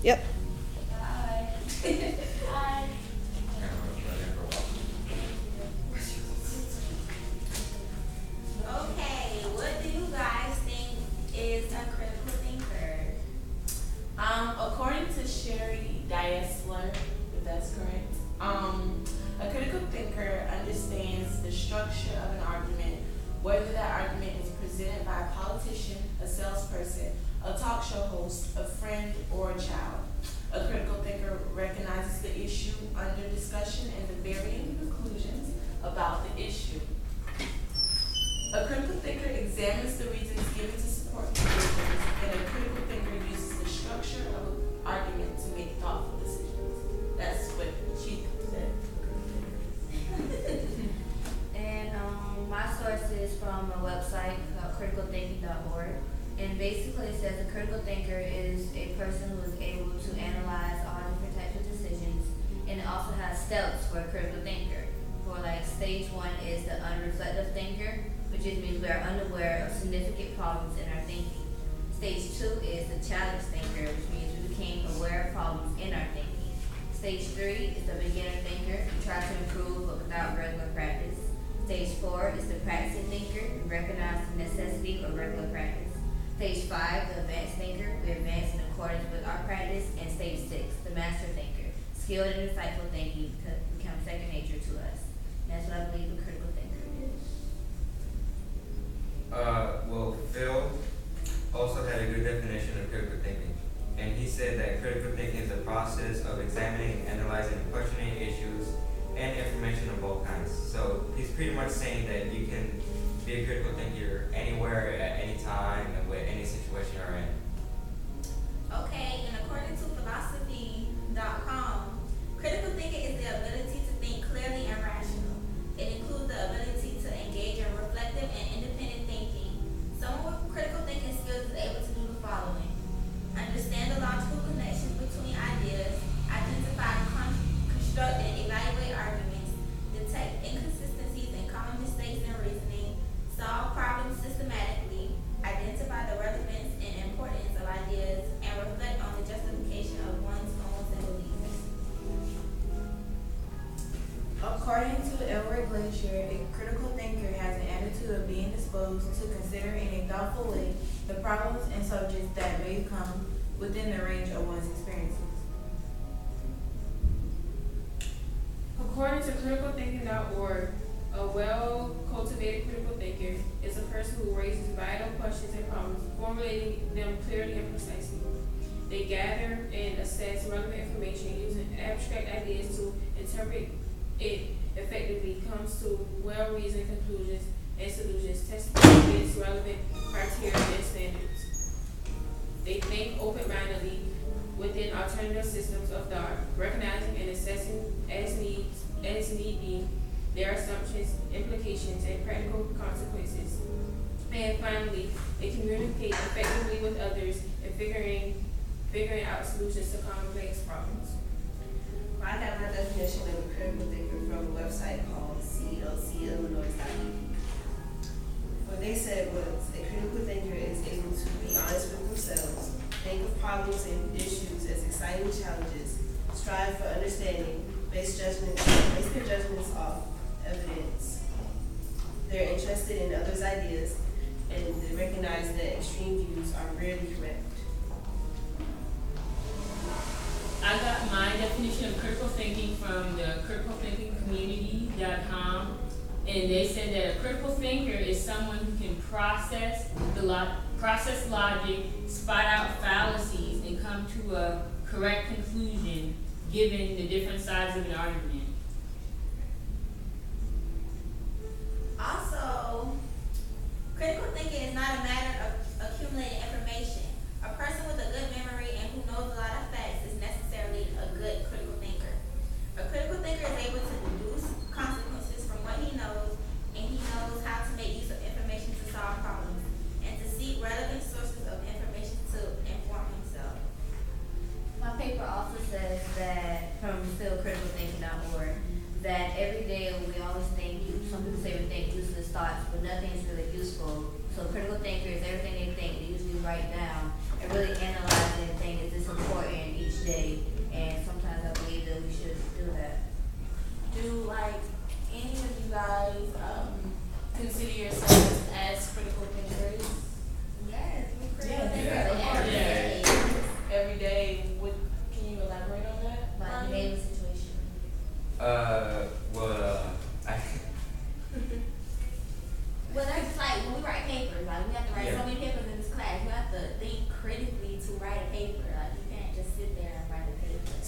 Yep. Hi. Hi. Okay, what do you guys think is a critical thinker? According to Sherry Diesler, if that's correct, a critical thinker understands the structure of an argument, whether that argument is presented by a politician, a salesperson, a talk show host, a friend, or a child. A critical thinker recognizes the issue under discussion and the varying conclusions about the issue. A critical thinker examines the reasons given to support conclusions, and a critical thinker uses the structure of an argument to make thoughtful decisions. That's what she said. And my source is from a website called criticalthinking.org. And basically it says a critical thinker is a person who is able to analyze all different types of decisions. And it also has steps for a critical thinker. For like stage 1 is the unreflective thinker, which just means we are unaware of significant problems in our thinking. Stage 2 is the challenge thinker, which means we became aware of problems in our thinking. Stage 3 is the beginner thinker, who tries to improve but without regular practice. Stage 4 is the practicing thinker, who recognizes the necessity of regular practice. Stage 5, the advanced thinker, we advance in accordance with our practice. And stage 6, the master thinker, skilled and insightful thinking becomes second nature to us. And that's what I believe a critical thinker is. Well, Phil also had a good definition of critical thinking. And he said that critical thinking is the process of examining and analyzing and questioning issues and information of all kinds. So he's pretty much saying that you can be a critical thinker anywhere, at any time, and with any situation you're in. Okay, and according to philosophy.com, critical thinking is the ability to think clearly and rational. It includes the ability to engage in reflective and independent thinking. Someone with critical thinking skills is able to do the following: understand the logical connections between ideas, identify, construct, and evaluate arguments, detect inconsistencies and common mistakes in reasoning, solve problems systematically, identify the relevance and importance of ideas, and reflect on the justification of one's own beliefs. According to Elroy Glacier, a critical thinker has an attitude of being disposed to consider in a thoughtful way the problems and subjects that may come within the range of one's experiences. According to criticalthinking.org, a well-cultivated critical thinker is a person who raises vital questions and problems, formulating them clearly and precisely. They gather and assess relevant information using abstract ideas to interpret it effectively, comes to well-reasoned conclusions and solutions, testing against relevant criteria and standards. They think open-mindedly within alternative systems of thought, recognizing and assessing as need be their assumptions, implications, and practical consequences. And finally, they communicate effectively with others and figuring out solutions to complex problems. I got my definition of a critical thinker from a website called CLCillinois.edu. What they said was a critical thinker is able to be honest with themselves, think of problems and issues as exciting challenges, strive for understanding, base their judgments off evidence. They're interested in others' ideas, and they recognize that extreme views are rarely correct. I got my definition of critical thinking from the criticalthinkingcommunity.com, and they said that a critical thinker is someone who can process logic, spot out fallacies, and come to a correct conclusion given the different sides of an argument. Also, critical thinking is not a matter of accumulating information. A person with a good memory and who knows a lot of facts is necessarily a good critical thinker. A critical thinker is able to deduce consequences from what he knows, and he knows how to make use of information to solve problems, and to seek relevant sources of information to inform himself. My paper also says that, from still criticalthinking.org, that every day we always think, some people say we think useless thoughts, but nothing is really useful. So critical thinkers, everything they think, they usually write down and really analyze it and think, is this important in each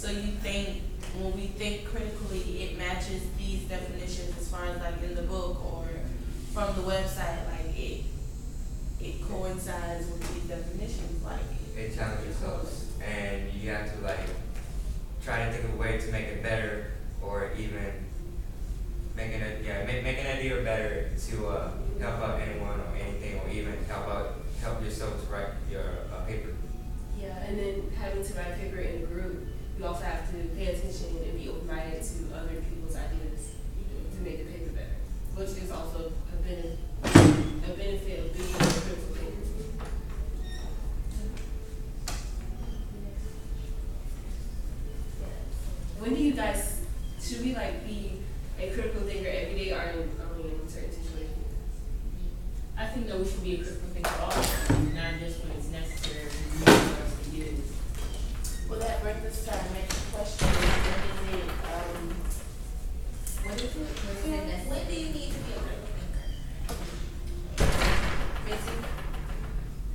So you think when we think critically, it matches these definitions as far as like in the book or from the website, like it coincides with these definitions, like It challenges yourselves, and you have to like try to think of a way to make it better, or even make an idea better to help out anyone or anything, or even help yourself to write your paper. Yeah, and then having to write paper in a group, you also have to pay attention and be open-minded to other people's ideas to make the paper better, which is also a benefit of being a critical thinker. When do you guys, should we like be a critical thinker every day or only in certain situations? I think that we should be a critical thinker all the time, not just when it's necessary for us to get it. well, that brings us to our next question. What is it? When do you need to be a critical thinker? Busy?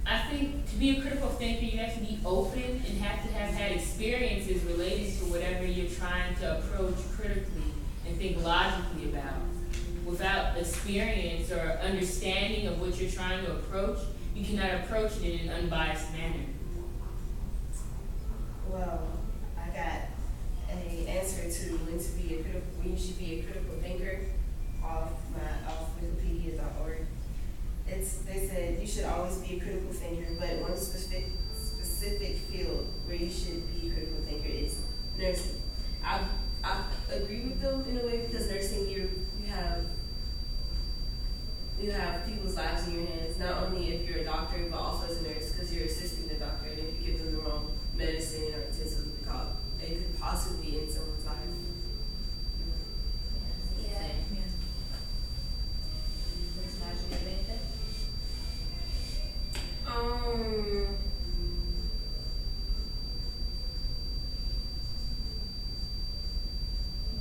I think to be a critical thinker, you have to be open and have to have had experiences related to whatever you're trying to approach critically and think logically about. Without experience or understanding of what you're trying to approach, you cannot approach it in an unbiased manner. Well, I got an answer to when you should be a critical thinker off Wikipedia.org. They said you should always be a critical thinker, but one specific field where you should be a critical thinker is nursing. I agree with them in a way, because nursing you have people's lives in your hands, not only if you're a doctor, but also as a nurse, because you're assisting the doctor, and if you give them the wrong medicine or intensive, it could possibly end someone's life. Yeah. Ms. Marshall, you have anything?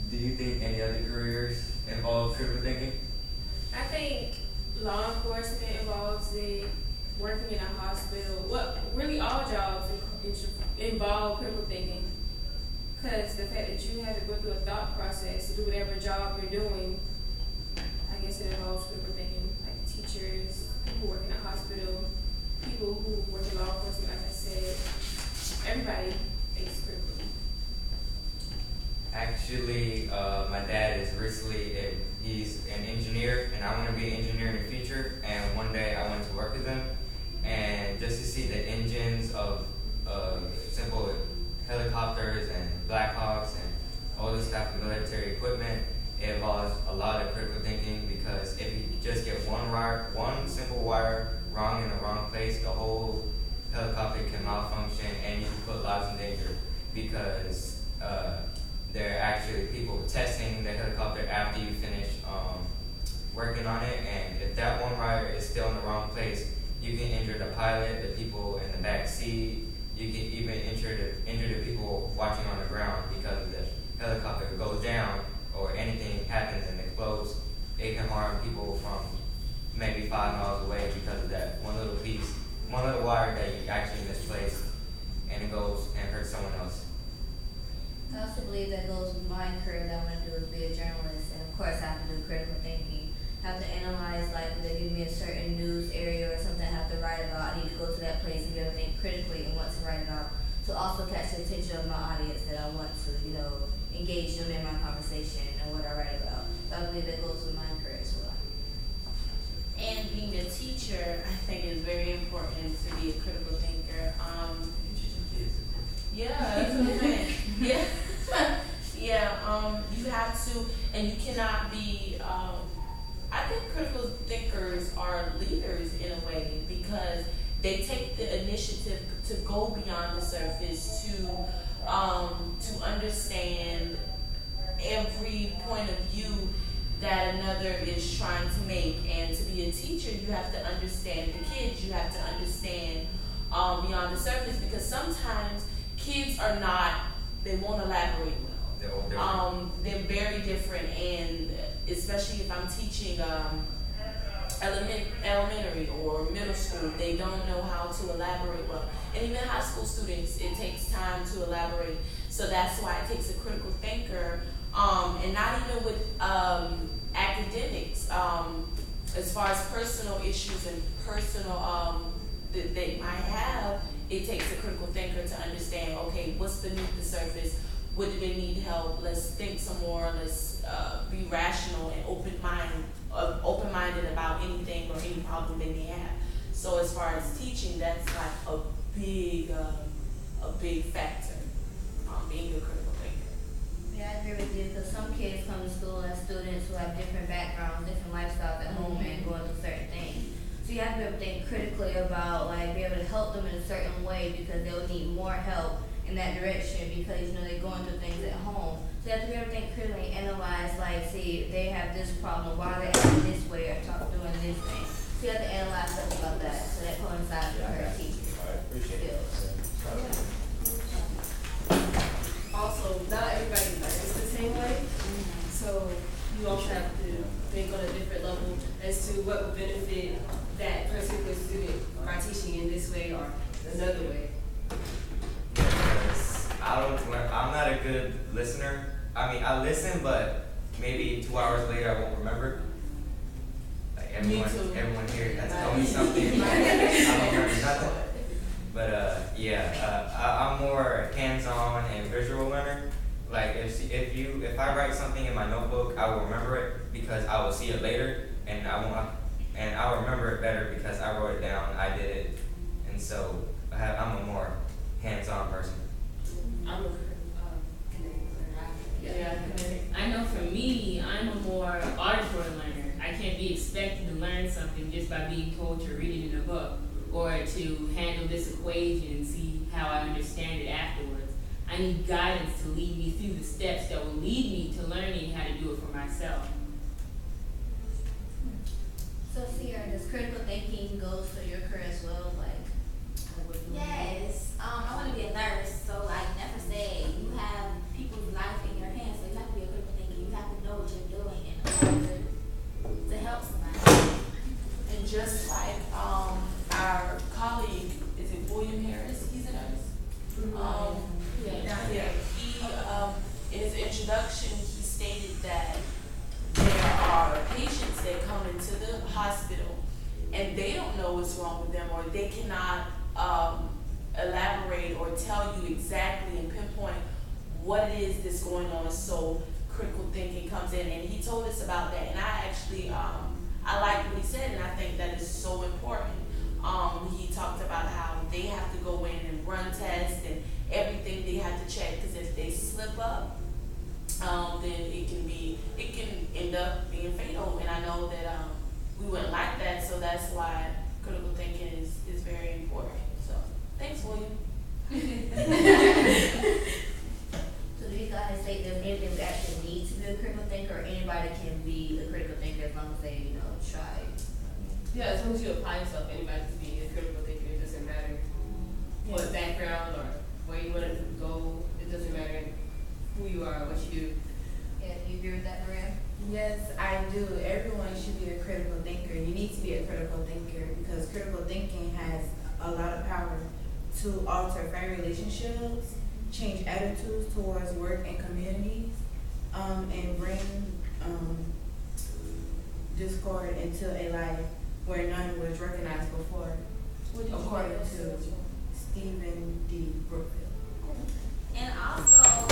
Do you think any other careers involve critical thinking? I think law enforcement involves working in a hospital. Well, really all jobs involve critical thinking. Because the fact that you have to go through a thought process to do whatever job you're doing, I guess it involves critical thinking. Like teachers, people who work in a hospital, people who work in law enforcement, like I said, everybody thinks critically. Actually, my dad is he's an engineer, and I want to be an engineer in the future, and one day I went to work with him, and just to see the engines of simple helicopters and Black Hawks and all this type of military equipment, it involves a lot of critical thinking, because if you just get one simple wire wrong in the wrong place, the whole helicopter can malfunction and you can put lives in danger, because there are actually people testing the helicopter after you finish working on it, and if that one wire is still in the wrong place, you can injure the pilot, the people in the back seat. You can even injure the people watching on the ground, because if the helicopter goes down or anything happens and explodes, it can harm people from maybe 5 miles away because of that one little wire that you actually misplaced, and it goes and hurts someone else. I also believe that goes with my career that I want to do is be a journalist, and of course I have to do critical thinking. I have to analyze, like, if they give me a certain news area or something I have to write about, I need to go to that place and be able to think critically and what to write about, to also catch the attention of my audience that I want to, engage them in my conversation and what I write about. So I believe that goes with my career as well. And being a teacher, I think is very important to be a critical thinker. Yeah, that's what I'm saying. Yeah. You have to, and you cannot be, I think critical thinkers are leaders in a way, because they take the initiative to go beyond the surface, to understand every point of view that another is trying to make. And to be a teacher, you have to understand the kids, you have to understand beyond the surface, because sometimes kids they won't elaborate well. They're very different, and especially if I'm teaching elementary or middle school, they don't know how to elaborate well. And even high school students, it takes time to elaborate. So that's why it takes a critical thinker, and not even with academics, as far as personal issues and personal that they might have, it takes a critical thinker to understand, okay, what's beneath the surface, what do they need help, let's think some more, let's be rational and open-minded about anything or any problem they may have. So as far as teaching, that's like a big factor, being a critical thinker. Yeah, I agree with you, because some kids come to school as students who have different backgrounds, different lifestyles at home, and going through certain things. So you have to be able to think critically about, like, be able to help them in a certain way, because they'll need more help in that direction, because, you know, they're going through things at home. So you have to be able to think critically, analyze, like, see, if they have this problem, why are they acting this way, or doing this thing. So you have to analyze stuff about that, so that coincides with her teaching skills. Also, not everybody learns the same way, so you also have to think on a different level as to what would benefit that particular student by teaching in this way or another way. Because I'm not a good listener. I mean, I listen, but maybe 2 hours later I won't remember. Like everyone here has told me something. I don't remember nothing. But I'm more hands-on and visual learner. Like if I write something in my notebook, I will remember it because I will see it later, and I'll remember it better because I wrote it down, I did it, and so I'm a more hands-on person. I'm a I know for me, I'm a more auditory learner. I can't be expected to learn something just by being told to read it in a book or to handle this equation and see how I understand it afterwards. I need guidance to lead me through the steps that will lead me to learning how to do it for myself. So Sierra, does critical thinking go for your career as well? Yes, I want to be a nurse, so like Nefer said, you have people's life in your hands, so you have to be a critical thinker. You have to know what you're doing in order to help somebody. And just like our colleague, is it William Harris? He's a nurse. He in his introduction he stated that there are patients that come into the hospital and they don't know what's wrong with them, or they cannot elaborate or tell you exactly and pinpoint what it is that's going on. So critical thinking comes in, and he told us about that, and I actually I liked what he said, and I think that is so important. He talked about how they have to go in and run tests and everything they have to check, because if they slip up, then it can end up being fatal. And I know that we wouldn't like that, so that's why critical thinking is very important. So thanks, William. So do you guys think there's anything that actually needs to be a critical thinker, or anybody can be a critical thinker as long as they, you know, try? Yeah, as long as you apply yourself, anybody can be a critical thinker. It doesn't matter what background or where you want to go. It doesn't matter who you are or what you do. Yeah, do you agree with that, Maria? Yes, I do. Everyone should be a critical thinker. You need to be a critical thinker because critical thinking has a lot of power to alter family relationships, change attitudes towards work and communities, and bring discord into a life where none was recognized before, according to Stephen D. Brookfield. And also a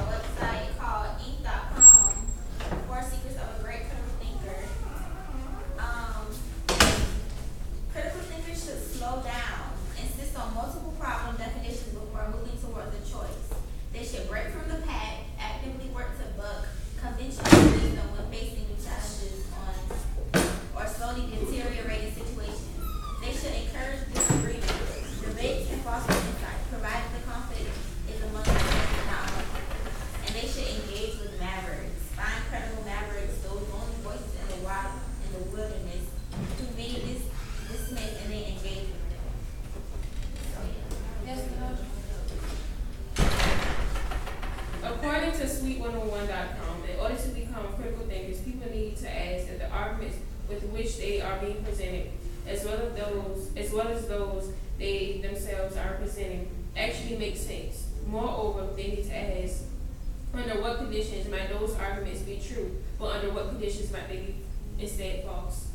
website called Inc.com, 4 Secrets of a Great Critical Thinker. Critical thinkers should slow down, insist on multiple problem definitions before moving towards a choice. They should break from the pack, actively work to buck conventional wisdom when facing new challenges or slowly deteriorating situations. They should encourage disagreement, debates, and foster insight, provided the conflict is among the not among them. And they should engage with mavericks. Find credible mavericks, those lonely voices in the wild, in the wilderness, who many dismiss and they engage with them. So yeah. Yes, according to Sweet101.com, in order to become critical thinkers, people need to ask that the arguments with which they are being presented, as well as those they themselves are presenting, actually make sense. Moreover, they need to ask, under what conditions might those arguments be true, but under what conditions might they be instead false?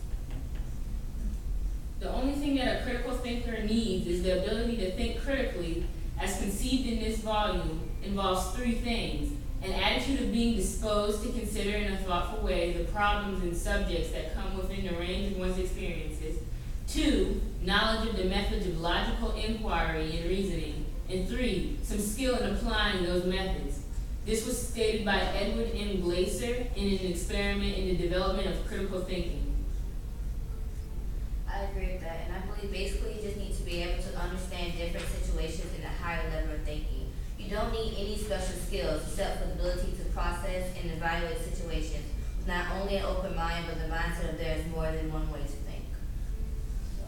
The only thing that a critical thinker needs is the ability to think critically, as conceived in this volume, involves three things: an attitude of being disposed to consider in a thoughtful way the problems and subjects that come within the range of one's experiences; 2, knowledge of the methods of logical inquiry and reasoning; and 3, some skill in applying those methods. This was stated by Edward M. Glaser in an experiment in the development of critical thinking. I agree with that, and I believe basically you just need to be able to understand different situations in a higher level of thinking. You don't need any special skills except for the ability to process and evaluate situations with not only an open mind, but the mindset of there is more than one way to think. So,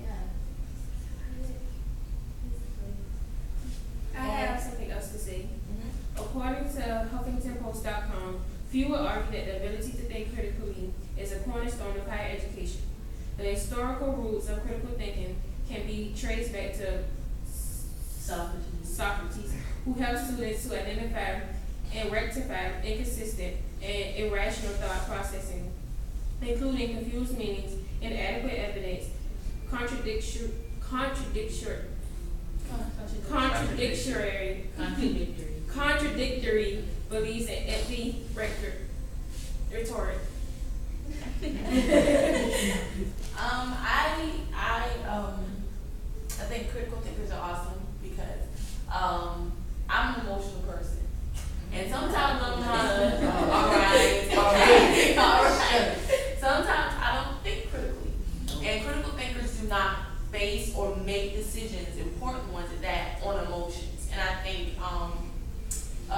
yeah. I have something else to say. According to HuffingtonPost.com, few will argue that the ability to think critically is a cornerstone of higher education. The historical roots of critical thinking can be traced back to Socrates, who helped students to identify and rectify inconsistent and irrational thought processing, including confused meanings, inadequate evidence, contradictory beliefs, and empty rhetoric. I think critical thinkers are awesome because I'm an emotional person, and sometimes I'm not. All right. Sometimes I don't think critically, and critical thinkers do not base or make decisions, important ones at that, on emotions. And I think I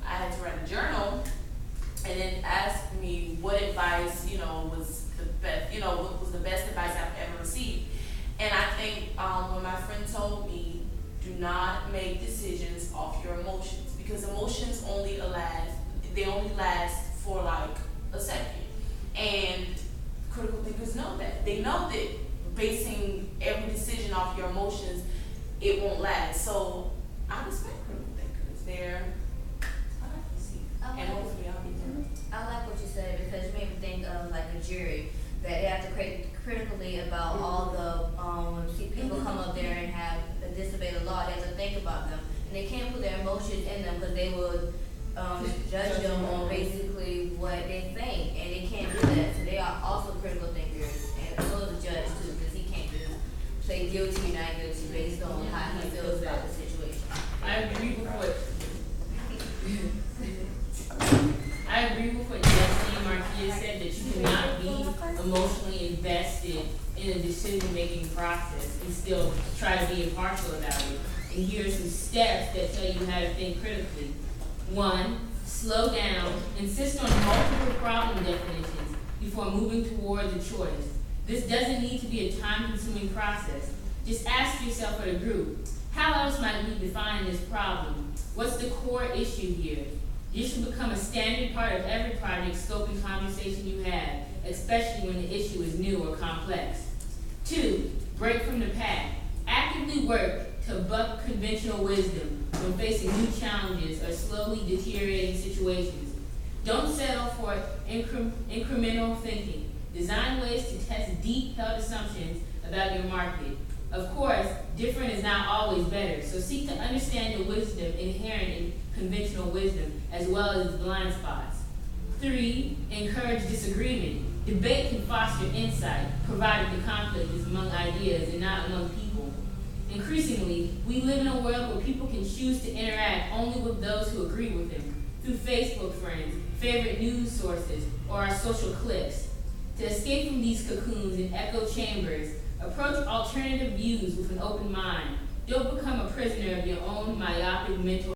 had to write a journal, and then ask me what advice, was the best, what was the best advice I've ever received. And I think when my friend told me, do not make decisions off your emotions, because emotions only last for like a second. And critical thinkers know that. They know that basing every decision off your emotions, it won't last. So I respect critical thinkers. I like to see. And hopefully I'll be there. I like what you said, because you made me think of like a jury, that they have to critically about all the when people come up there and have disobey the law. They have to think about them, and they can't put their emotions in them because they will judge them on basically what they think, and they can't do that. So they are also critical thinkers, and so is the judge too, because he can't just say guilty or not guilty based on how he feels about the situation. I agree with what Justine Marquez said, that you cannot be emotionally invested in a decision-making process and still try to be impartial about it. And here are some steps that tell you how to think critically. 1, slow down. Insist on multiple problem definitions before moving towards a choice. This doesn't need to be a time-consuming process. Just ask yourself or the group, how else might we define this problem? What's the core issue here? This should become a standard part of every project scope and conversation you have, especially when the issue is new or complex. 2, break from the pack. Actively work to buck conventional wisdom when facing new challenges or slowly deteriorating situations. Don't settle for incremental thinking. Design ways to test deep-held assumptions about your market. Of course, different is not always better, so seek to understand the wisdom inherent in conventional wisdom as well as its blind spots. 3, encourage disagreement. Debate can foster insight, provided the conflict is among ideas and not among people. Increasingly, we live in a world where people can choose to interact only with those who agree with them, through Facebook friends, favorite news sources, or our social cliques. To escape from these cocoons and echo chambers, approach alternative views with an open mind. Don't become a prisoner of your own myopic mental